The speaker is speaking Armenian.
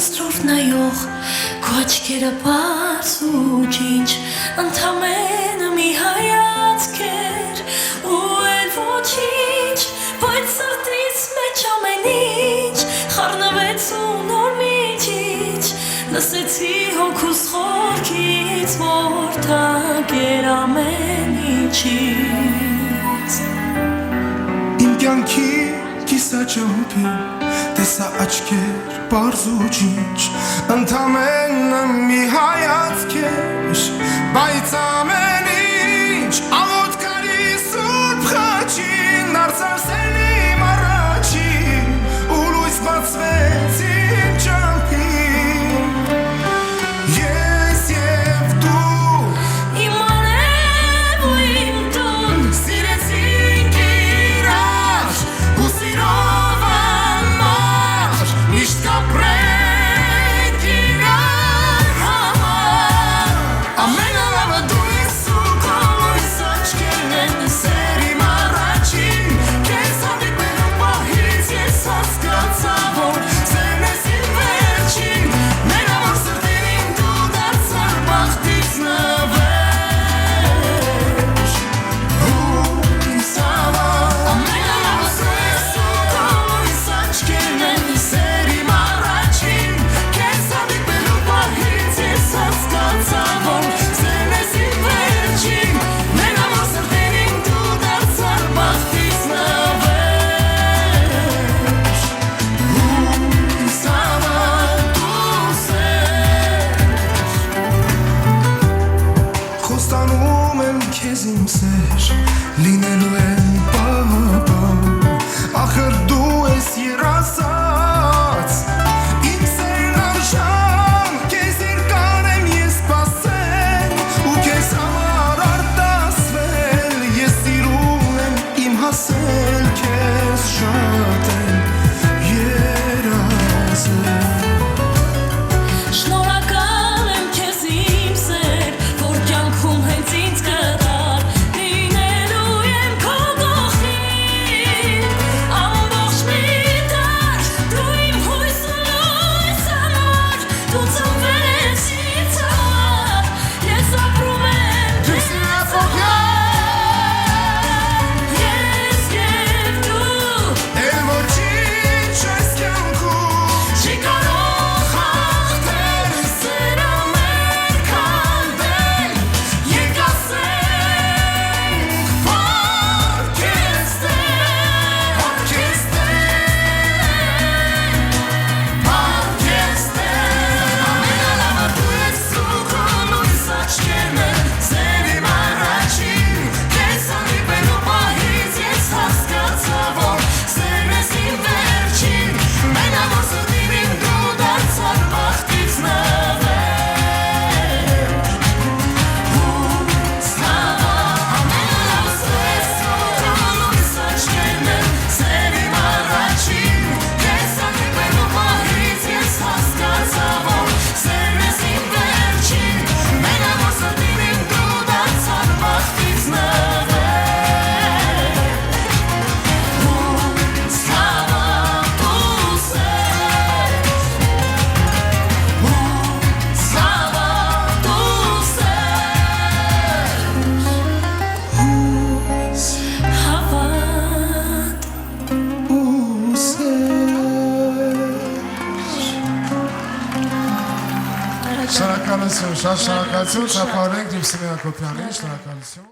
Սրով նայող քո աչքերը պարզ ու ջինջ Ընդամենը մի հայացք էր ու էլ ոչինչ Բայց սրտից մեջ ամեն ինչ խառնվեց ու նոր միջիչ Լսեցի հոգուս խորքից որ թակեր ամեն ինչից Իմ կյանքի կիսաճամփին տեսա աչքեր պարզ ու ջինջ Ընդամենը մի հայացք էր բայց ամեն ինչ աղոտ կարի սուրբ խաչին Դարձարսել իմ առաջին ու լույս բացվեց իմ ճամփին Ես և դու Իմ անև ու իմ տուն Սիրեցինք իրար ու սիրով ամար Միշտ կապրենք իրար համար Ամենալավը դու ես ու քո լույս աչքերն են Սեր իմ առաջին Քեզ հանդիպելու պահից ես հասկացա որ Սերն ես իմ վերջին Մենավոր սրտին իմ դու դարձար բախտից նվեր Հույս ավար Ամենալավը դու ես ու քո լույս աչքերն են Սեր իմ առաջին Քեզ հանդիպելու պահից ես հասկացա որ Սերն ես իմ վերջին Մենավոր սրտին իմ դու դարձար բախտից նվեր Հույս ավար դու սեր Խոստանում եմ քեզ իմ սեր Լինելու եմ պահապան Ախր դու ես երազած Իմ սերն արժան Քեզ երկար եմ ես սպասել Ու քեզ համար արտասվել Ես սիրում եմ իմ հասել Քեզ շատ եմ երազել Շնորհակալ եմ քեզ իմ սեր որ կյանքում հենց ինձ կտար Լինելու եմ քո գլխին ամբողջ մի դար Դու իմ հույս ու լույս համար Դու ծնվել ես ինձ համար Ես ապրում եմ քեզ Ես և դու Էլ ոչինչ այս կյանքում Չի կարող խախտել Սերը մեր քանդել Եկ ասենք Պարքեստեն Ամենալավը դու ես ու քո լույս աչքերն են Սեր իմ առաջին Քեզ հանդիպելու պահից ես հասկացա որ Սերն ես իմ վերջին Մենավոր սրտին իմ դու դարձար բախտից նվեր Հույս ավար Ամենալավը դու ես ու քո լույս աչքերն են Սեր իմ առաջին Քեզ հանդիպելու պահից ես հասկացա որ Սերն ես իմ վերջին Մենավոր սրտին իմ դու դարձար բախտից նվեր Հույս ավար դու սեր Հույս ավար դու սեր Հավատ ու սեր Շնորհակալություն, շատ շնորհակալություն, Շապարենք Գիբսիմի Հակոբյանին, շնորհակալություն։